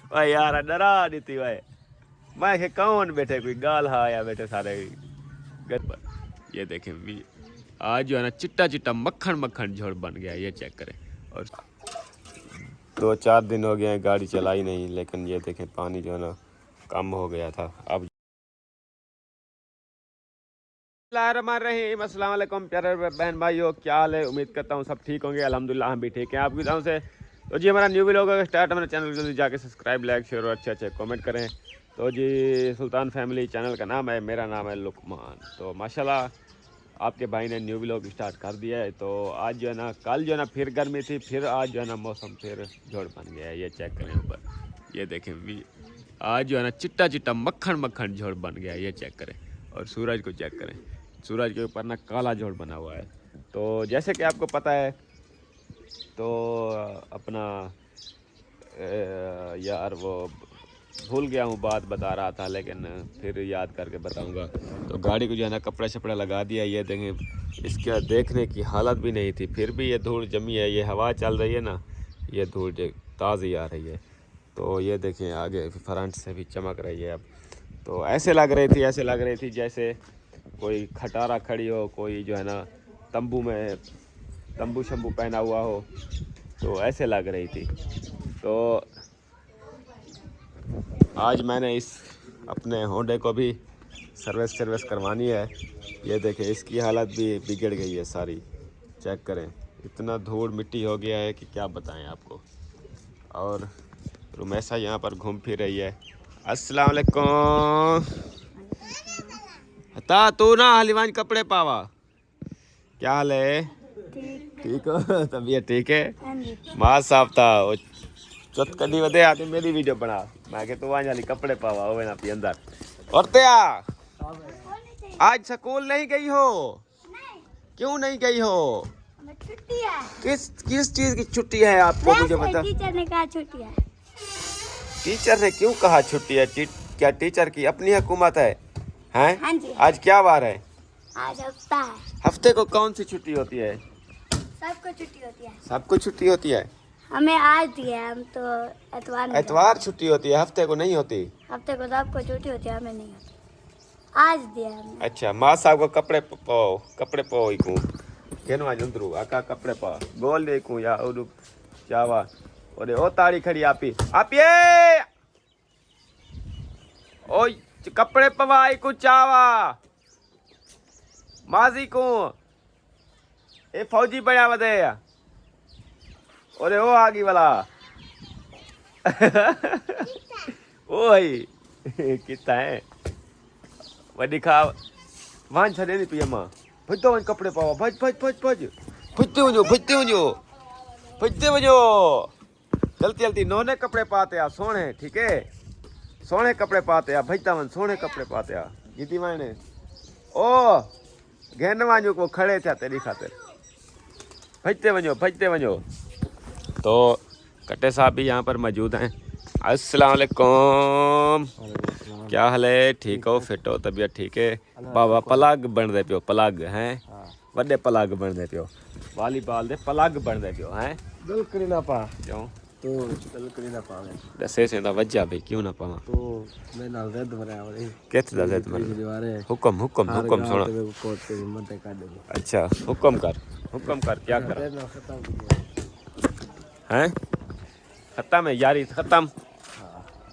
भाई यार डरा दी थी भाई मैं के कौन बैठे कोई गाल आया बैठे सारे घर पर। ये देखें आज जो है ना चिट्टा चिट्टा मक्खन मक्खन झोड़ बन गया ये चेक करें। और 2-4 दिन हो गए हैं गाड़ी चलाई नहीं लेकिन ये देखें पानी जो है ना कम हो गया था। अब अस्सलाम वालेकुम प्यारे बहन भाइयों, क्या हाल है? उम्मीद करता हूँ सब ठीक होंगे। अल्हम्दुलिल्लाह हम भी ठीक हैं आपकी तरफ से। तो जी हमारा न्यू व्लॉग का स्टार्ट, हमारे चैनल जल्दी जाके सब्सक्राइब लाइक शेयर और अच्छे अच्छे कमेंट करें। तो जी सुल्तान फैमिली चैनल का नाम है, मेरा नाम है लुकमान। तो माशाल्लाह आपके भाई ने न्यू व्लॉग स्टार्ट कर दिया है। तो आज जो है ना कल जो है ना फिर गर्मी थी, फिर आज जो है ना मौसम फिर झोड़ बन गया है। ये चेक करें ऊपर, ये देखें आज जो है ना चिट्टा चिट्टा मक्खन मक्खन झोड़ बन गया है। ये चेक करें और सूरज को चेक करें, सूरज के ऊपर ना काला झोड़ बना हुआ है। तो जैसे कि आपको पता है तो अपना यार वो भूल गया हूँ, बात बता रहा था लेकिन फिर याद करके बताऊंगा। तो गाड़ी को जो है ना कपड़ा शपड़ा लगा दिया। ये देखें इसके देखने की हालत भी नहीं थी, फिर भी ये धूल जमी है। ये हवा चल रही है ना, ये धूल ताज़ी आ रही है। तो ये देखें आगे फ्रंट से भी चमक रही है। अब तो ऐसे लग रही थी जैसे कोई खटारा खड़ी हो, कोई जो है ना तंबू शंबू पहना हुआ हो, तो ऐसे लग रही थी। तो आज मैंने इस अपने होंडे को भी सर्विस करवानी है। ये देखें इसकी हालत भी बिगड़ गई है सारी, चेक करें। इतना धूल मिट्टी हो गया है कि क्या बताएं आपको। और रुमैसा यहाँ पर घूम फिर रही है। अस्सलाम वालेकुम। ता तू ना हलीवान कपड़े पावा, क्या हाल है? ठीक हो? तबीयत ठीक है? मां साहब था चौथ कदी वधे आते मेरी वीडियो बना, मैं के तू वाली कपड़े पावा होवे ना पी अंदर। और त्या आज स्कूल नहीं गई हो? क्यों नहीं गई हो? छुट्टी है। किस चीज की छुट्टी है आपको मुझे बता। टीचर ने कहा छुट्टी है। टीचर ने क्यों कहा छुट्टी है? क्या टीचर की अपनी हुकूमत है? हैं? हाँ जी। आज क्या बार है? आज हफ्ता है। हफ्ते को कौन सी छुट्टी होती है? सबको छुट्टी होती है। सबको छुट्टी होती है? हमें आज दिया है, हम तो एतवार छुट्टी होती है, हफ्ते को नहीं होती। हफ्ते को सबको छुट्टी होती है, हमें नहीं होती। आज दिया है हमने। अच्छा माँ साहब को कपड़े पाओ इकू केनवा जुंदरू आका कपड़े पा गोल देखूं या और चावा और ओ ताड़ी खड़ी आपिए ओ कपड़े पवाई को चावा माजी को ए फौजी बया वदे ओरे ओ आगी वाला ओ ही कितना है वडी खा वान छड़े दी पी अम्मा भजो वन कपड़े पावा भज भजते वजो जल्दी नोने कपड़े पाते आ सोने, ठीक है सोने कपड़े पाते आ भजता वन सोने कपड़े पाते आ जीती मायने ओ घेन वाजो को खड़े थे तेरी खातिर भजते वजो। तो कट्टे साहब भी यहाँ पर मौजूद हैं। अस्सलाम वालेकुम, क्या हाल है? ठीक हो, फिट हो, तबीयत ठीक है? बाबा पलग बन दे पियो, पलग हैं वड्डे पलग बन दे पियो, वॉलीबॉल दे पलग बन दे पियो हैं। बिल्कुल ना पा क्यों तो बिल्कुल ना पावे दसे से दा वज्जा भाई क्यों ना पावा तो मैं नाल दर्द भरा और कित दा ज़द मन हुक्म सुना। कोट पे हिम्मत काट दे। अच्छा हुक्म कर क्या कर हैं? खत्म है यारी खत्म,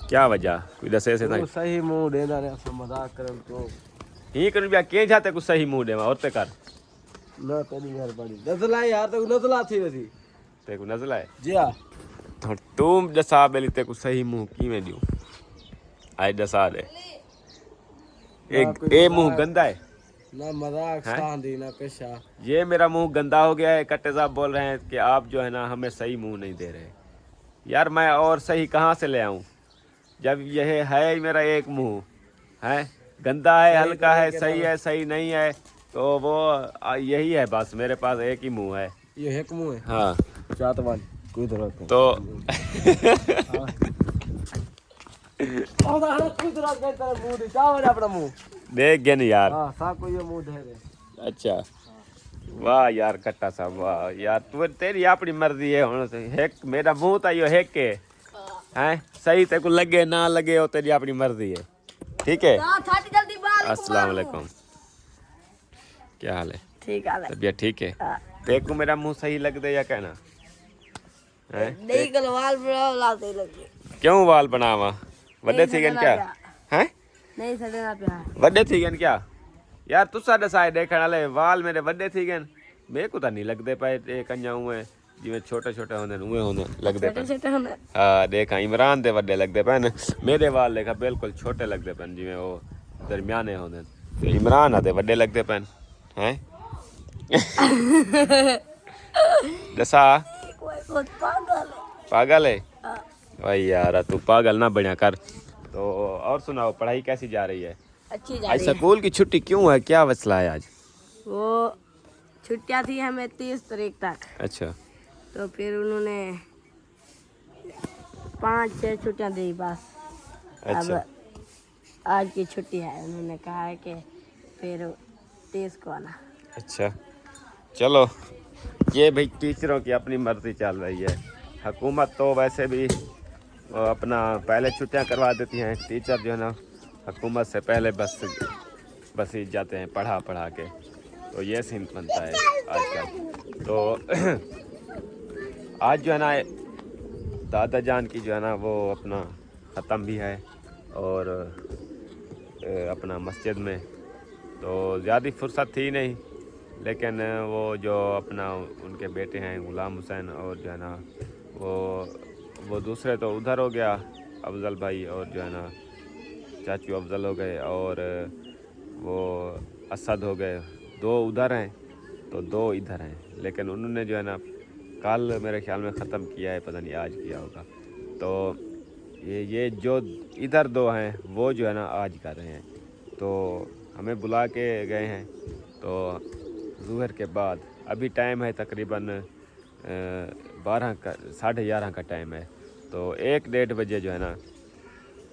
क्या वजह कोई दसे से तो सही मुंह देना ने मजाक करन तो ही कर बिया के जाते कुछ सही मुंह देवा और ते कर ना तेरी मेहरबानी नजला यार तो नजला थी वसी ते को नजला है जी हां। तो तुम दसा बेली ते को सही मुंह की में दियो आई दसा दे एक ए मुंह गंदा है ना मजाक सांदी ना पेशा। ये मेरा मुंह गंदा हो गया है। कट्टे साहब बोल रहे हैं कि आप जो है ना हमें सही मुंह नहीं दे रहे। यार मैं और सही कहाँ से ले आऊँ जब यह है मेरा एक मुंह है, गंदा है हल्का है, सही है सही नहीं है, तो वो यही है बस। मेरे पास एक ही मुंह है, ये एक मुंह है। हाँ चातवान कोई जरूरत नहीं तो और हर कोई जरूरत नहीं तेरा मुंह दे चावल अपना मुंह देख गए नहीं यार। हां सा कोई मुंह दे रहे। अच्छा वाह यार कट्टा साहब वाह यार तू तेरी अपनी मर्जी है हुण एक मेरा मुंह तो यो एक है सही ते को लगे ना लगे वो तेरी अपनी मर्जी है ठीक है अस्सलाम वालेकुम क्या हाल है ठीक है तबीयत ठीक है ते को मेरा मुंह सही लग दे या कहना है नहीं कल वाल लाते लगे क्यों वाल बनावा वड्डे थी गन क्या हैं नहीं सड़ना पिया वड्डे थी गन क्या यार तुसा दसाए देखण वाले वाल मेरे वड्डे थी गन मेरे को तो नहीं लगते पे एक अंजा हुए जिवें छोटे छोटे होंदे उए होंदे लगदे पे छोटे होने हाँ देखा इमरान दे वड्डे लगते पे मेरे वाल देखा बिल्कुल छोटे लगते पे जिवें वो दरमियाने होंदे ते इमरान आदे वड्डे लगते पे हैं दसा कोई पागल पागल है भाई यार तू पागल ना बना कर तो और सुनाओ पढ़ाई कैसी जा रही है अच्छी जा आज रही है स्कूल की छुट्टी क्यों है क्या मसला है आज वो छुट्टियां थी हमें 30 तारीख तक अच्छा तो फिर उन्होंने 5-6 छुट्टियां दी बस अच्छा अब आज की छुट्टी है उन्होंने कहा है कि फिर 30 को आना अच्छा चलो ये भाई टीचरों की अपनी मर्जी चल रही है हुकूमत तो वैसे भी वो अपना पहले छुट्टियां करवा देती हैं टीचर जो है ना हुकूमत से पहले बस ही जाते हैं पढ़ा के तो ये सीन बनता है आजकल तो आज जो है ना दादा जान की जो है ना वो अपना ख़त्म भी है और अपना मस्जिद में तो ज़्यादा फुर्सत थी नहीं लेकिन वो जो अपना उनके बेटे हैं गुलाम हुसैन और जो है ना वो दूसरे तो उधर हो गया अफजल भाई और जो है ना चाचू अफजल हो गए और वो असद हो गए 2 उधर हैं तो 2 इधर हैं लेकिन उन्होंने जो है ना कल मेरे ख्याल में ख़त्म किया है पता नहीं आज किया होगा तो ये जो इधर 2 हैं वो जो है ना आज कर रहे हैं तो हमें बुला के गए हैं तो ज़ुहर के बाद अभी टाइम है तकरीबन 11:30 का टाइम है तो 1-1:30 बजे जो है ना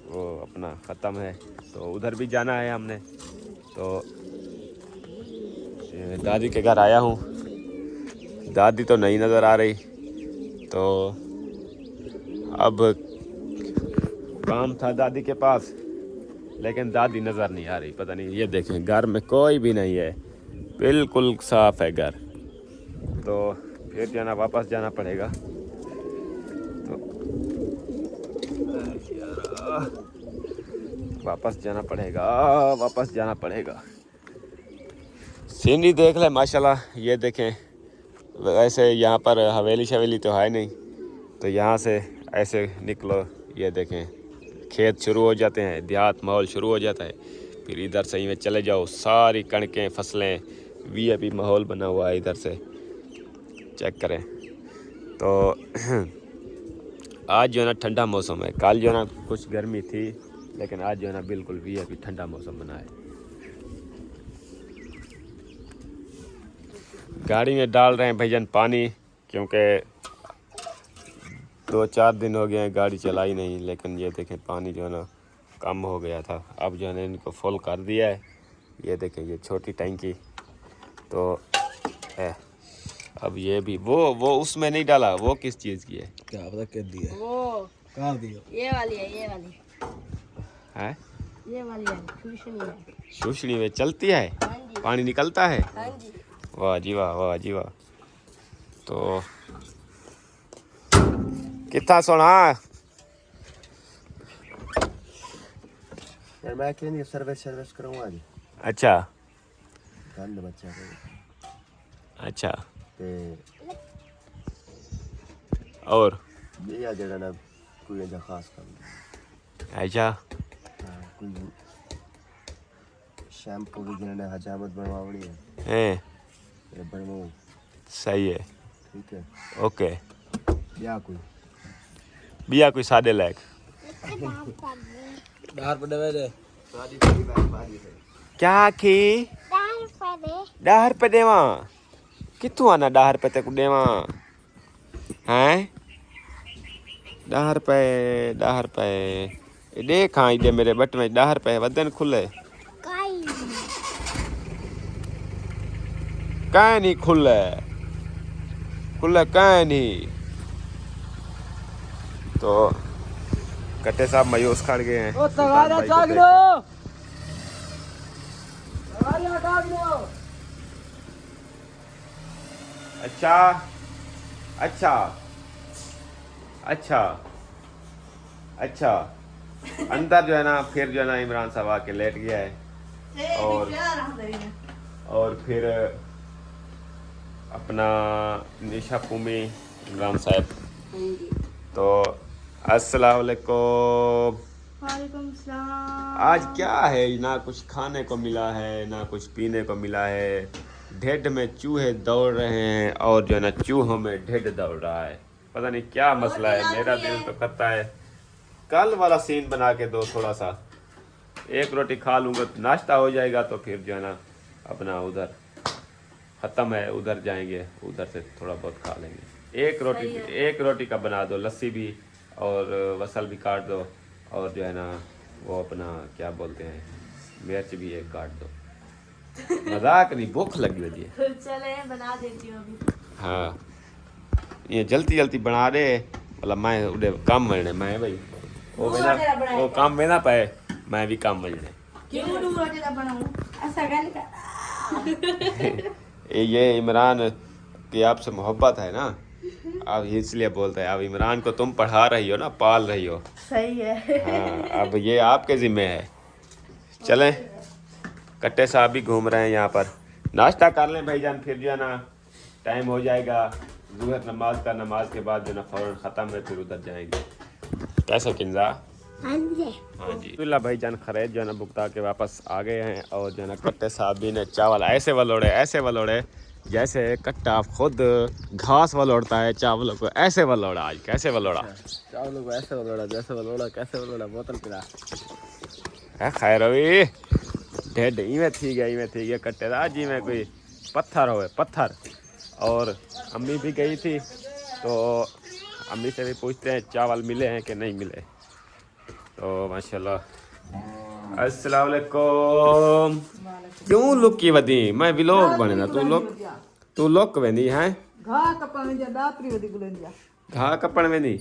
वो अपना ख़त्म है तो उधर भी जाना है हमने तो दादी के घर आया हूँ दादी तो नहीं नज़र आ रही तो अब काम था दादी के पास लेकिन दादी नज़र नहीं आ रही पता नहीं ये देखें घर में कोई भी नहीं है बिल्कुल साफ़ है घर तो फिर जो है ना वापस जाना पड़ेगा तो वापस जाना पड़ेगा सीनरी देख ले माशाल्लाह ये देखें वैसे यहाँ पर हवेली तो है नहीं तो यहाँ से ऐसे निकलो ये देखें खेत शुरू हो जाते हैं देहात माहौल शुरू हो जाता है फिर इधर से में चले जाओ सारी कणकें फसलें वीआईपी माहौल बना हुआ है इधर से चेक करें तो आज जो है ना ठंडा मौसम है कल जो है ना कुछ गर्मी थी लेकिन आज जो है ना बिल्कुल वीआईपी ठंडा मौसम बना है गाड़ी में डाल रहे हैं भैया पानी क्योंकि 2-4 दिन हो गए हैं गाड़ी चलाई नहीं लेकिन ये देखें पानी जो है ना कम हो गया था अब जो है ना इनको फुल कर दिया है ये देखें ये छोटी टैंकी तो है अब ये भी वो उसमें नहीं डाला वो किस चीज़ की है क्या पता कर दिया वो कहाँ दिया ये वाली है है ये वाली है शूशड़ी में चलती है हाँ जी पानी निकलता है हाँ जी वाह जी वाह तो कितना सोना यार मैं क्यों नहीं सर्विस करूँगा आज अच्छा गंद बच्चा को अच्छा ते और ये आ जड़ा ना कोई ऐसा खास काम अच्छा कोई शैम्पू भी जिन्होंने हजामत बनवावनी है हैं ये बनवाऊँ सही है ठीक है ओके या कोई बिया कोई सादे लायक बाहर पड़े हुए थे क्या की 10 रुपए देवा कितों आना 10 रुपए तेको देवा हैं 10 रुपए देखा इधे मेरे बट में 10 रुपए वदन खुले कहीं नहीं खुले कहीं नहीं। तो कट्टे साहब मायूस खड़ गए हैं। ओ सुल्तान तगारा भाई को जाग लो, देखकर। तगारा जाग लो। अच्छा अच्छा अच्छा अच्छा। अंदर जो है ना फिर जो है ना इमरान साहब आके लेट गया है और फिर अपना निशा पुमी इमरान साहब। तो अस्सलाम वालेकुम। वालेकुम सलाम। आज क्या है, ना कुछ खाने को मिला है ना कुछ पीने को मिला है। ढिड में चूहे दौड़ रहे हैं और जो है ना चूहों में ढिड दौड़ रहा है। पता नहीं क्या मसला है। मेरा दिल तो करता है कल वाला सीन बना के दो थोड़ा सा। एक रोटी खा लूँगा तो नाश्ता हो जाएगा, तो फिर जो है ना अपना उधर ख़त्म है, उधर जाएंगे, उधर से थोड़ा बहुत खा लेंगे। एक रोटी का बना दो, लस्सी भी और वसल भी काट दो और जो है ना वो अपना क्या बोलते हैं मिर्च भी एक काट दो। मजाक नहीं, भूख लगी हुई है। चले बना देती हूँ अभी। हाँ ये जल्दी जल्दी बना दे, मतलब मैं उड़े काम मरने मैं भाई वो काम में ना पाए, मैं भी काम मरने। क्यों रोटी ना बनाऊं? ऐसा क्या ये इमरान की आपसे मोहब्बत है ना, अब इसलिए बोलते हैं। अब इमरान को तुम पढ़ा रही हो ना, पाल रही हो। सही है। हाँ अब ये आपके ज़िम्मे है। चलें, कट्टे साहब भी घूम रहे हैं यहाँ पर। नाश्ता कर लें भाईजान, फिर जो है ना टाइम हो जाएगा ज़ुहर नमाज का। नमाज के बाद जो है ना फ़ौरन ख़त्म है, फिर उधर जाएंगे। कैसे किंजा? हाँ जी अब्दुल्ला भाईजान खरीद जो है ना भुगता के वापस आ गए हैं। और जो है ना कट्टे साहब भी ने चावल ऐसे वलोड़े जैसे कट्टा खुद घास वलोड़ता है, चावलों को ऐसे वलोड़ा। आज कैसे वलोड़ा? चावलों को ऐसे वलोड़ा, जैसे वलोड़ा, कैसे वलोड़ा, बोतल पिला। है खैर अभी ढेड इवें थी गया कट्टे दा जी में कोई पत्थर होवे पत्थर। और अम्मी भी गई थी, तो अम्मी से भी पूछते हैं चावल मिले हैं कि नहीं मिले। तो माशाल्लाह। अस्सलाम वालेकुम। क्यों लुक की वदी? मैं भी लोग बने ना, तू लोग वेंदी है घा कपड़ वेंदी।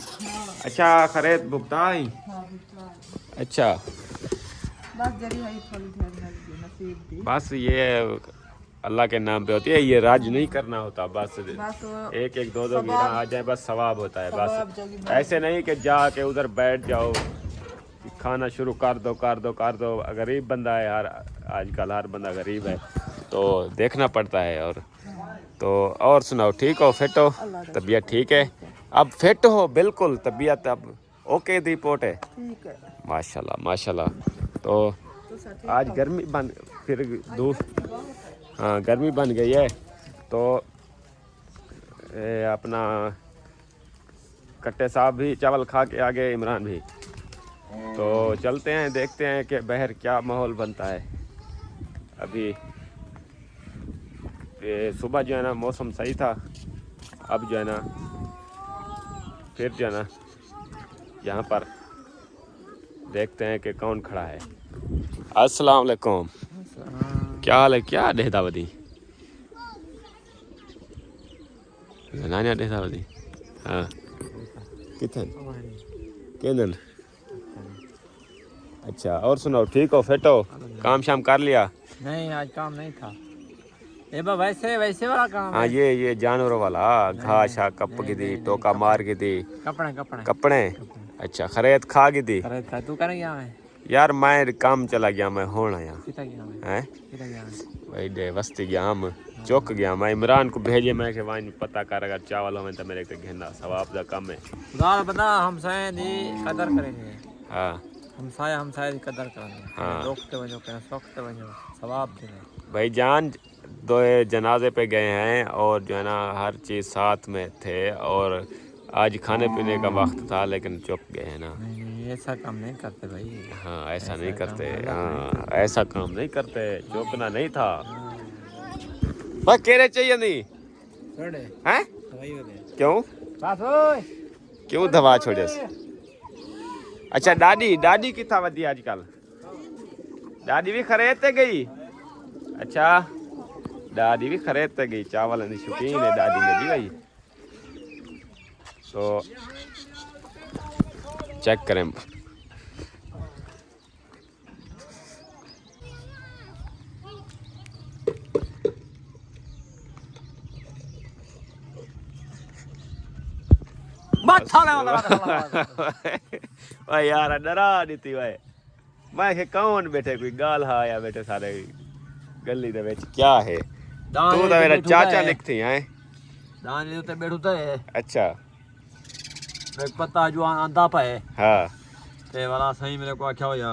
अच्छा खरीद भुगता ही। अच्छा बस ये अल्लाह के नाम पे होती है, ये राज नहीं करना होता। बस एक एक दो गिरा आ जाए, बस सवाब होता है। बस ऐसे नहीं कि जाके उधर बैठ जाओ, खाना शुरू कर दो। गरीब बंदा है यार, आजकल हर बंदा गरीब है, तो देखना पड़ता है। और तो और सुनाओ, ठीक हो, फिट हो, तबीयत ठीक है? अब फिट हो बिल्कुल, तबीयत अब ओके दी पोट है। माशाल्लाह माशाल्लाह। तो आज गर्मी बन फिर धूप, हाँ गर्मी बन गई है। तो अपना कट्टे साहब भी चावल खा के आ गए, इमरान भी। तो चलते हैं, देखते हैं कि बाहर क्या माहौल बनता है। अभी सुबह जो है ना मौसम सही था, अब जो है ना फिर जो है ना यहाँ पर देखते हैं कि कौन खड़ा है। अस्सलाम वालेकुम। क्या हाल है? क्या डेहदावदी नानिया डेहदावदी? हाँ कितने केंदन? अच्छा और सुनाओ, ठीक हो, फिट हो, काम शाम कर लिया? नहीं आज काम नहीं था। ये वैसे वाला काम। हाँ ये जानवरों वाला घास कप की दी, टोका मार की दी, कपड़े। अच्छा खरीद खा की दी। तू कर गया मैं यार, मैं काम चला गया, मैं होना यहाँ है भाई डे वस्ती गया, हम चौक गया। मैं इमरान को भेजे, मैं के वाइन पता कर, अगर चावल हो तो मेरे घेना सवाब का कम है। बता हम कदर करेंगे। हाँ हम शायद कदर करेंगे। हाँ रोकते वजो सोखते वजो सवाब देंगे। भाई जान, दो जनाजे पे गए हैं और जो है ना हर चीज़ साथ में थे, और आज खाने पीने का वक्त था, लेकिन चुप गए हैं ना। नहीं ऐसा काम नहीं करते भाई। हाँ ऐसा नहीं करते, हाँ ऐसा काम नहीं करते, चौंकना नहीं था। बस कह रहे चाहिए नहीं हैं? क्यों दवा छोड़े? अच्छा दादी की था वधी आजकल? दादी भी खरीदते गई? अच्छा दादी भी खरीद तक गई चावल की शौकीन है दादी मेरी भाई। तो चेक करें भाई यार डरा दी भाई मैं के कौन बैठे कोई गाल हा या बैठे सारे गली दे विच क्या है तू तो मेरा चाचा लिखती है दाने उत्ते बैठूता है। अच्छा एक पत्ता जो आंदा पे हाँ ते वाला सही मेरे को आख्या हो या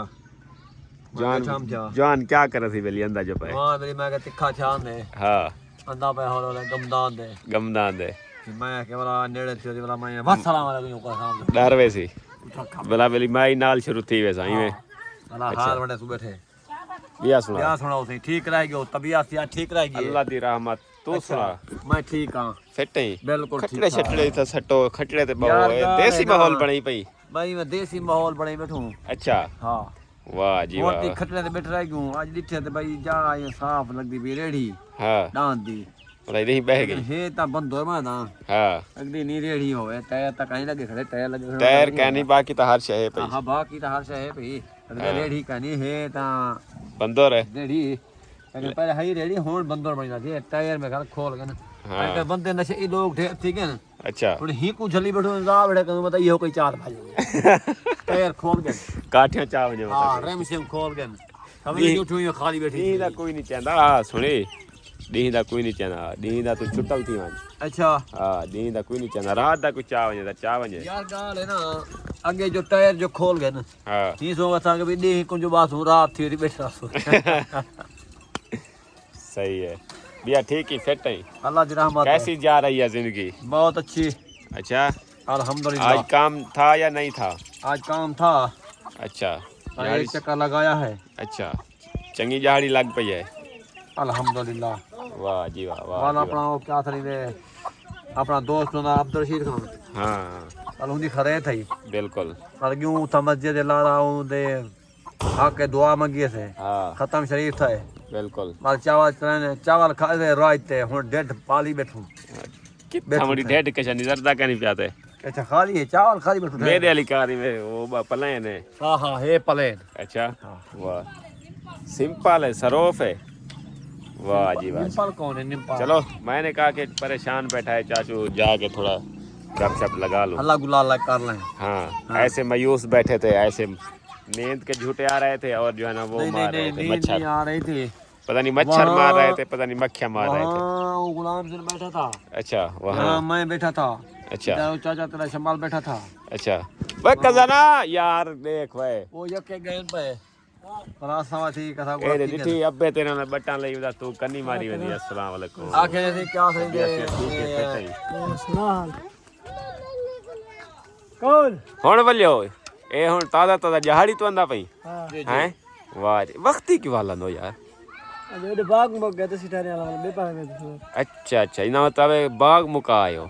जान क्या कर रही बेली अंदा जो पे हां मेरी मैं के तिखा छान दे हाँ आंदा पे हो गमदान दे मैं के वाला नेड़े थी वाला मैं वसलाम वाला को सामने डर वैसी भला बेली माई नाल शुरू थी वैसा ही में वाला हाल बड़े सु बैठे बिया क्या सुनाओ सी ठीक रहेगी तबीयत से ठीक रहेगी अल्लाह दी रहमत तू सुना मैं ठीक हां फिट ही बिल्कुल ठीक खटड़े छटड़े तो सट्टो खटड़े ते बहु देसी माहौल बनी पई भाई मैं देसी माहौल बने बैठूं। अच्छा हां वाह जी वाह मोटी खटड़े ते बैठ रह गयूं आज दिखे ते भाई जा ये साफ लगदी भी रेड़ी हां डांद दी भाई नहीं बह गई हे ता बंदो मैं ना हां अगदी नी रेड़ी होवे टायर ता कहीं लगे खड़े टायर लगे टायर कहनी बाकी तो हर शय है पई हां बाकी ता हर शय है भई अगदी रेड़ी कहनी हे ता बंदर है रेड़ी अगर पहले हई रेड़ी होन बंदर बनना जे टायर में घर खोल के ना अगर बंदे नशे लोग ढेर ठीक है ना। अच्छा हुन ही को झली बैठो जा बैठे कहूं मत यो कोई चार भाई टायर खोल के काठियां चा वने हां रेम से खोल के कभी उठो यो खाली बैठी दी दा कोई नहीं चाहता हां सुनी दी दा कोई नहीं चाहता दी दा तू छुटल थी वन अच्छा हां दी दा कोई नहीं चाहता रात दा कोई चा वने यार गाल है ना आगे जो टायर जो खोल गए ना हां ही सो असा के भी दी को जो बात हो रात थी बैठा सो सही है बिया ठीक ही फिट है अल्लाह की रहमत कैसी जा रही है जिंदगी बहुत अच्छी अच्छा अल्हम्दुलिल्लाह आज काम था या नहीं था आज काम था अच्छा एक चक्कर लगाया है अच्छा चंगी झाड़ी लग पई है अल्हम्दुलिल्लाह वाह जी वाह वाह वाला अपना वो क्या था रे अपना दोस्त ना अब्दुल रशीद खान हाँ कल उनकी खरे थी बिल्कुल पर क्यों था मस्जिद ला रहा हूँ दे आके दुआ मंगी से हाँ खत्म शरीफ था बिल्कुल माल चावल खा रहे रात हुन डेढ़ पाली बैठूं कितना बड़ी डेढ़ के शनि जरदा का नहीं पियाते अच्छा खाली है चावल खाली बैठूं मेरे वाली कारी में वो प्लेन है हां हां हे प्लेन अच्छा वाह सिंपल है सरोफ है वाह जी वाह निम्पल कौन है निम्पल चलो मैंने कहा कि परेशान बैठा है चाचू जाके थोड़ा गपशप लगा लो अल्लाह गुलाल कर लें हाँ ऐसे मायूस बैठे थे ऐसे नींद के झूठे आ रहे थे और जो है ना वो मार रहे थे मच्छर आ रही थी पता नहीं मच्छर मार रहे थे पता नहीं मक्खियां मार रहे थे वो गुलाम सिंह बैठा था अच्छा वहाँ मैं बैठा था अच्छा चाचा तेरा शमाल बैठा था अच्छा भाई खजाना यार देख भाई वो यके गए पे रास्ता थी कथा ए रे दिठी अब्बे तेरे ने बटन लई उदा तू कन्नी मारी वेंदी अस्सलाम वालेकुम आखे से क्या सही दे कौन हुन बलियो ए हुन ताजा ताजा जहाड़ी तो अंदा पई हैं वाह वक्त ही की वाला नो यार अरे बाग मुक गए तो सितारे वाला बेपा में अच्छा अच्छा इना मतलब बाग मुका आयो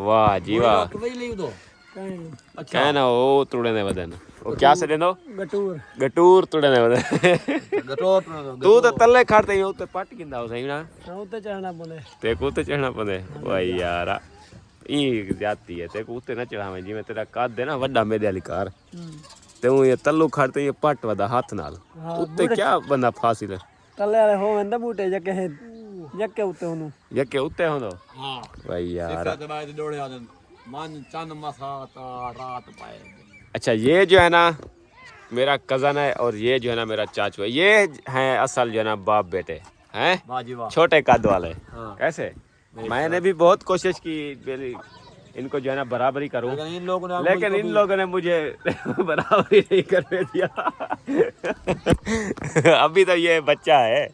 वाह जी वाह वही ले दो अच्छा कहना ओ तुड़े ने वदन ओ क्या से देनो गटूर गटूर तुड़े ने वदन गटूर तू तो तल्ले खाते ही उते पट किंदा हो सही ना उते चढ़ना पड़े ते को ते चढ़ना पड़े भाई यार ई जाती है ते को उते ना चढ़ावे जिवें तेरा कद है ना वड्डा मेरे वाली कार ते वो ये तल्लू खाते ये पट वदा हाथ नाल उते क्या बंदा फांसी ले तल्ले वाले हो वंदा बूटे जके उते होनु यके उते होंदो हां भाई यार सिक्का दबाए ते दौड़े आदन मन चन मसाता रात पाए अच्छा ये जो है ना मेरा कज़न है और ये जो है ना मेरा चाचू है ये हैं असल जो है ना बाप बेटे हैं वाह जी वाह छोटे कद वाले हाँ। कैसे मैंने भी बहुत कोशिश की इनको जो है ना बराबरी करूं लेकिन इन लोगों ने मुझे बराबरी नहीं करने दिया अभी तो ये बच्चा है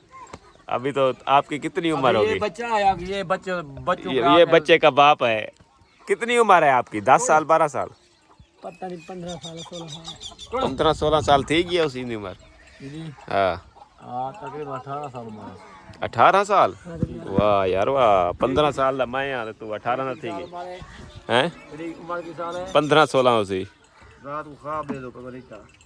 अभी तो आपकी कितनी उम्र होगी ये बच्चा है ये बच्चे का बाप है कितनी उम्र है आपकी 10 साल 12 साल पता नहीं 15 साल 16 साल 15-16 साल थी गया उसी उम्र हाँ तकरीबन 18 साल उम्र 18 साल वाह यार वाह 15 साल दा मैं यार तू 18 ना थी हैं उम्र की साल है 15-16 उसी रात को ख्वाब दे दो कबर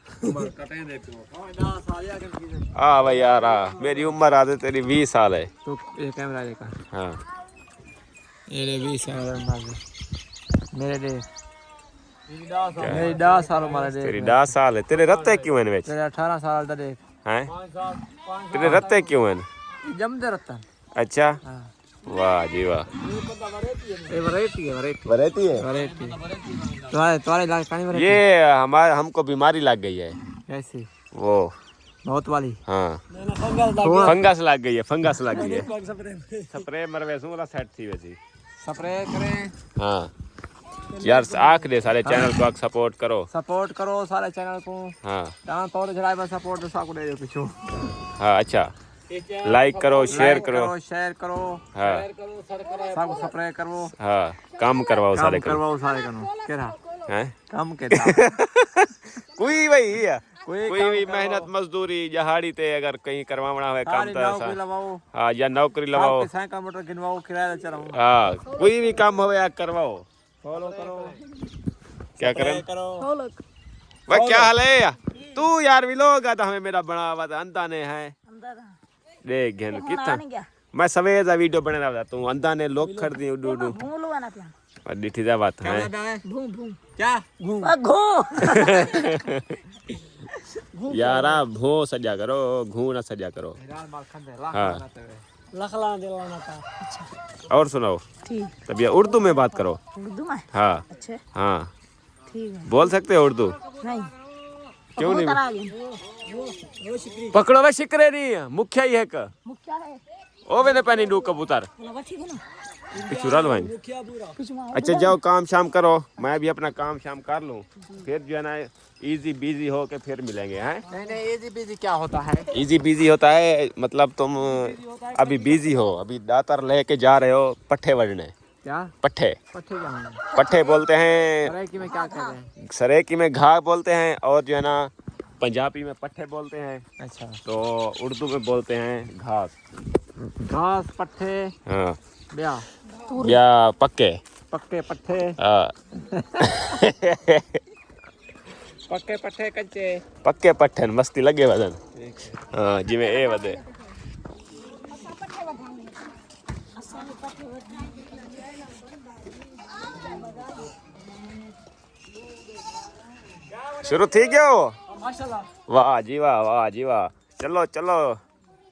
कटे देखो 10 साल या के हाँ भाई यार मेरी उम्र आदे तेरी 20 साल है। तो ये कैमरा देखा हाँ मेरे 20 साल मेरे दे मेरी 10 साल उम्र है तेरी 10 साल है। तेरे रत्ते क्यों हैं विच? तेरे 18 साल दा देख हैं तेरे रत्ते क्यों हैं? जमदे रहता अच्छा हां वाह जी वाह। ये वैरायटी है वैरायटी है। वैरायटी तुम्हारे इलाके का नहीं वैरायटी ये हमारे हमको बीमारी लग गई है कैसी वो बहुत वाली हाँ फंगस लग गई है। फंगस लग गई है। स्प्रे मरवे वाला सेट थी वैसी स्प्रे करें हाँ यार आख दे सारे चैनल को सपोर्ट करो सारे चैनल को हाँ डांस पाउडर चढ़ाए बस सपोर्ट दसा को दे दो पीछो हाँ अच्छा लाइक करो शेयर करो हाँ सब स्प्रे करो हाँ काम करवाओ सारे करवाओ सारे करो केरा हैं काम केरा कोई भाई कोई भी मेहनत मजदूरी जहाड़ी ते अगर कहीं करवाना है काम नौकरी लगाओ हाँ या नौकरी लगाओ साइकिल मोटर गिनवाओ किराया चलाओ हाँ कोई भी काम हो या करवाओ। फॉलो करो क्या करें फॉलो भाई क्या हाल है यार? तू यार भी लोग आता हमें मेरा बना हुआ था अंधा ने है देख घेन कितना मैं सवेर दा वीडियो बना रहा था तू अंधा ने लोग खड़ दी उडू उडू भूलो ना पिया और डिठी दा बात है भू भू क्या घूम यारा भो सजा करो घू ना सजा करो। हाँ लखला दिलाना था। अच्छा और सुनाओ ठीक तब ये उर्दू में बात करो। उर्दू में हाँ अच्छा हाँ ठीक है बोल सकते हो उर्दू? नहीं क्यों नहीं? नहीं पकड़ो वे शिकरे नहीं मुखिया ही है का मुखिया है ओ मैंने पहनी डू कबूतर लगा ठीक है ना पिछुरा भाई। कुछ मार अच्छा जाओ काम शाम करो मैं भी अपना काम शाम कर लूँ फिर जो है ना इजी बिजी हो के फिर मिलेंगे हैं। नहीं इजी बिजी क्या होता है? इजी बिजी होता है मतलब तुम अभी बिजी हो अभी दातर लेके जा रहे हो पट्ठे वजने। क्या पट्ठे पट्टे क्या होंगे? पट्ठे बोलते हैं सरायकी में क्या कहते हैं? सरेकी में घाह बोलते हैं और जो है ना पंजाबी में पट्ठे बोलते हैं। अच्छा तो उर्दू में बोलते हैं घास घास पट्टे हाँ ब्याह या पक्के पक्के पट्टे हाँ पक्के पट्टे कच्चे पक्के पट्ठे मस्ती लगे वदन हाँ जिमें ए वदे शुरू थी गयो वाह जी वाह चलो चलो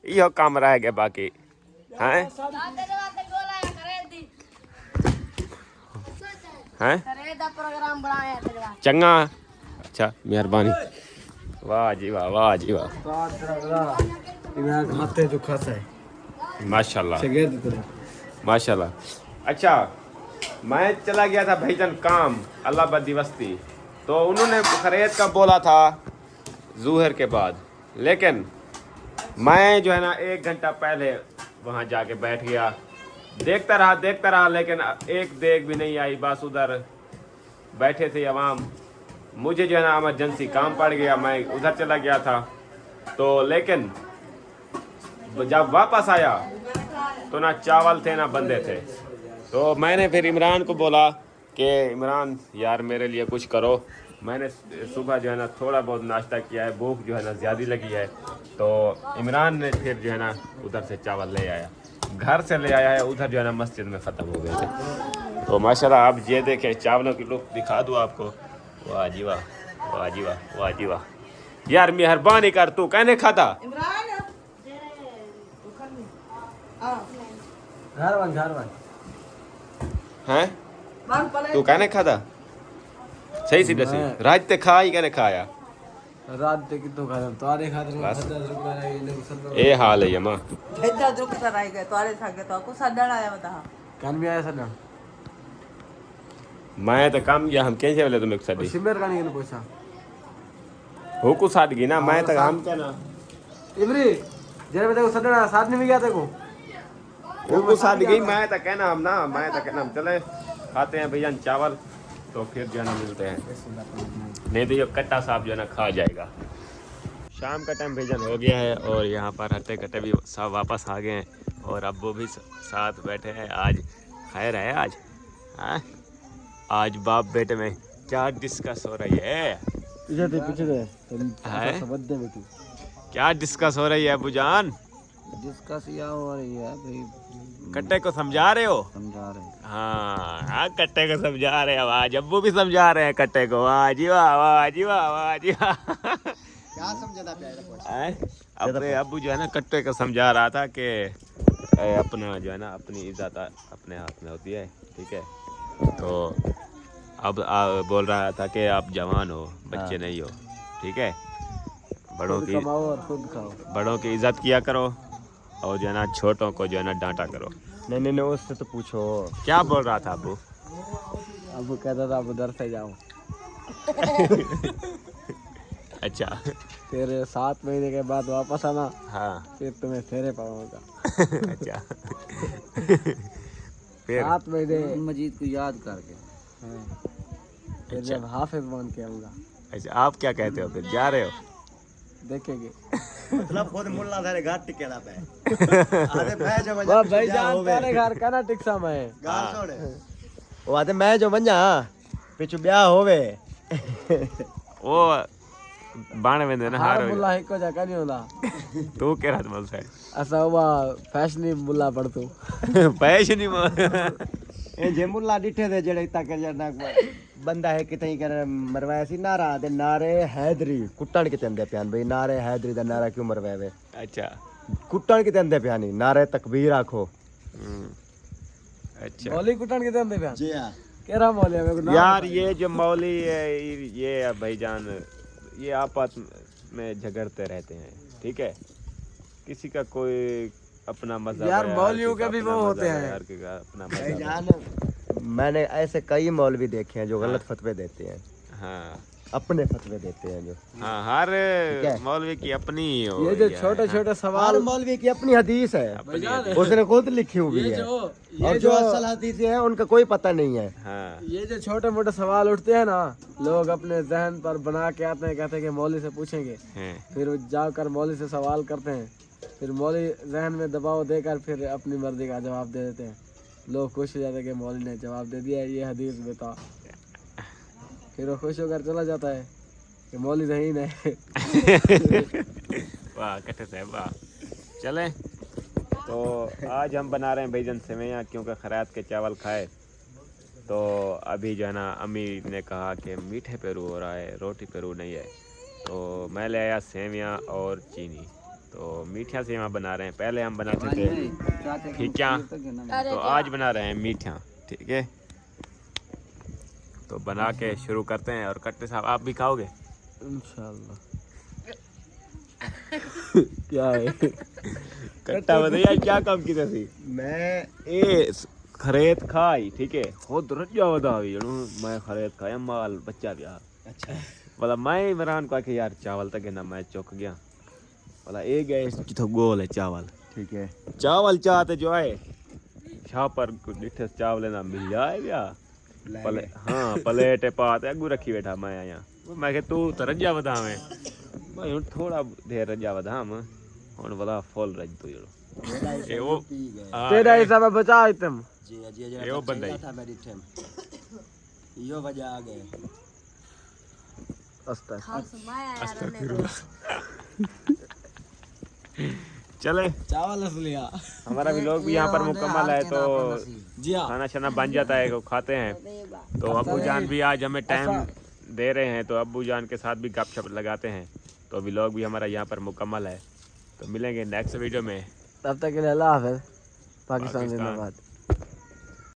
यो काम रह गया बाकी हैं हैं प्रोग्राम बनाया तेरे वास्ते चंगा अच्छा मेहरबानी वाह जी वाह मत्ते जो खाता है माशाल्लाह माशाल्लाह। अच्छा मैं चला गया था भाईजान काम अल्लाह दिवस्ती तो उन्होंने खरीद का बोला था जूहर के बाद लेकिन मैं जो है ना 1 घंटा पहले वहाँ जाके बैठ गया देखता रहा लेकिन एक देख भी नहीं आई बस उधर बैठे थे अवाम। मुझे जो है ना इमरजेंसी काम पड़ गया मैं उधर चला गया था तो लेकिन जब वापस आया तो ना चावल थे ना बंदे थे तो मैंने फिर इमरान को बोला कि इमरान यार मेरे लिए कुछ करो। मैंने सुबह जो है ना थोड़ा बहुत नाश्ता किया है भूख जो है ना ज़्यादा लगी है तो इमरान ने फिर जो है ना उधर से चावल ले आया घर से ले आया है उधर जो है ना मस्जिद में ख़त्म हो गए थे। तो माशाल्लाह आप ये देखें चावलों की लुक दिखा दूँ आपको। वाह जी वाह यार मेहरबानी कर तू कहने खाता हैं तू कहने खाता सही सी दसी राज ते खा ही कहने खाया रात ते कितो खाया तारे खातिर बस। 50 रुपए ए हाल है यमा भेजा दुख कराई गए तोरे थाके तो को सडण आया बता कान भी आया सडण मैं तो काम या हम कैसे वाले तुम एक सदी सिमर का नहीं पूछा हो को साथ गई ना मैं तो हम क्या ना इमरी जरे बता को सडण साथ में भी गया देखो हो को साथ गई मैं तो कहना हम ना मैं तो कहना हम चले खाते हैं भैया चावल तो फिर जो है ना मिलते हैं नहीं तो ये कट्टा साहब जो है ना खा जाएगा। शाम का टाइम भैजन हो गया है और यहाँ पर हट्टे कट्टे भी सब वापस आ गए हैं और अब्बू भी साथ बैठे हैं। आज खैर है आज हाँ आज बाप बेटे में क्या डिस्कस हो रही है पीछे दे है? समझ में तू क्या डिस्कस हो रही है अबू जान? डिस्कस या हो रही है भाई, कट्टे को समझा रहे हो? समझा रहे हाँ हाँ, कट्टे को समझा रहे हैं। आज अब्बू भी समझा रहे हैं कट्टे को। वाह जी वाह, वाह जी वाह, वाह जी वाह। क्या समझना प्यारा अपने अब्बू जो है ना कट्टे को समझा रहा था कि अपना जो है ना अपनी इज्जत अपने हाथ में होती है, ठीक है। तो अब बोल रहा था कि आप जवान हो, बच्चे नहीं हो, ठीक है। बड़ों की कमाओ और खुद खाओ। बड़ों की इज्जत किया करो और जो है ना छोटों को जो है ना डांटा करो। नहीं उससे तो पूछो क्या बोल रहा था अब्बू? अब कहता था अब उधर से जाओ। अच्छा। फिर 7 महीने के बाद वापस आना, हाँ। फिर तुम्हें फेरे पाऊंगा। अच्छा। फिर 7 महीने मजीद को याद करके, फिर जब हाफिज बन के आऊंगा। अच्छा, आप क्या कहते हो? फिर जा रहे हो? देखेंगे। मतलब खुद मुल्ला थारे घर टिकेला पे आधे मैं जो वाह भाई जान तारे घर का ना टिक्सा मैं गाल छोड़े वो आधे मैं जो बन जा पिछु ब्याह होवे वो बाण वेंदे ना हार हार मुल्ला हिको जगह नहीं होला। तू कह रहा था से असा हुआ फैशनी मुल्ला पड़तू। पैसे नहीं मार ए जे मुल्ला डिठे दे जेड़े इता कर जाना बंदा है कितई कर मरवाया सी नारा दे नारे हैदरी कुट्टण किते अंदे प्यान भाई नारे हैदरी दा नारा क्यों मरवावे? अच्छा। कुट्टण किते अंदे प्यानी नारे तकबीर आखो। अच्छा मौली कुटन के दंदे बयान जी हां केरा मौली है मेरे को यार, ये जो मौली है ये भाईजान ये आपस में झगड़ते रहते हैं, ठीक है। किसी का कोई अपना मजहब यार है, मौलियों हर के किसी भी का वो अपना होते मजहब है, हैं। हर किसी का अपना मजहब है। जान मैंने ऐसे कई मौलवी देखे हैं जो गलत फतवे देते हैं, हाँ अपने फतवे देते हैं जो। हाँ, हर है। मौलवी की अपनी ये जो छोटे छोटे हर सवाल मौलवी की अपनी हदीस है, अपनी हदीस। उसने खुद लिखी हुई है, ये और जो असल हदीस है उनका कोई पता नहीं है। हाँ ये जो छोटे मोटे सवाल उठते हैं ना, लोग अपने जहन पर बना के आते हैं, कहते हैं कि मौली से पूछेंगे, हैं। फिर जाकर मौली से सवाल करते हैं, फिर मौली जहन में दबाव देकर फिर अपनी मर्जी का जवाब दे देते हैं। लोग खुश हो जाते हैं कि मौली ने जवाब दे दिया, ये हदीस बता। फिर वो खुश होकर चला जाता है कि मौली ज़हीन है। वाह कट्टे साहब वाह। चलें तो आज हम बना रहे हैं भाईजान सेवैयाँ, क्योंकि खैरात के चावल खाए तो अभी जो है ना अम्मी ने कहा कि मीठे पे रू हो रहा है, रोटी पे रू नहीं है, तो मैं ले आया सेवैयाँ और चीनी। तो मीठा सेवैयाँ बना रहे हैं, पहले हम बनाते थे फीक्या, तो आज बना रहे हैं मीठा, ठीक है। तो बना के शुरू करते हैं। और कट्टे साहब आप भी खाओगे? इंशाल्लाह। क्या है कट्टा बताइए क्या काम की थी? मैं ए खरीद खाई, ठीक है, खुद रजा वधावी जणू मैं खरीद खाया माल बच्चा गया। अच्छा बोला मैं इमरान को आके यार चावल तक ना मैं चुक गया। बोला ए गए किथो गोल है चावल, ठीक है। चावल चाहते जो है शाह पर डिठे चावल ना मिल जाए गया पले। हाँ प्लेट पाते अगू रखी बैठा मैं आया। मैं कह तू तो रजा वधावे, मैं हुण थोड़ा देर रजा वधाम हुण बोला फुल रज तू जड़ो ए वो तेरा हिसाब है बचा तुम। जी जी ये वो बंदा ही। था मेरी टीम यो वजह आ गए। चले चावल असलिया हमारा भी लोग भी यहाँ पर मुकम्मल है, तो जी हाँ। खाना शाना बन जाता है तो खाते हैं। तो अब्बू जान भी आज हमें टाइम दे रहे हैं, तो अब्बू जान के साथ भी गपशप लगाते हैं। तो अभी लोग भी हमारा यहाँ पर मुकम्मल है, तो मिलेंगे नेक्स्ट वीडियो में। तब तक के लिए अल्लाह हाफ़िज़। पाकिस्तान पाकिस्तान। जिंदाबाद।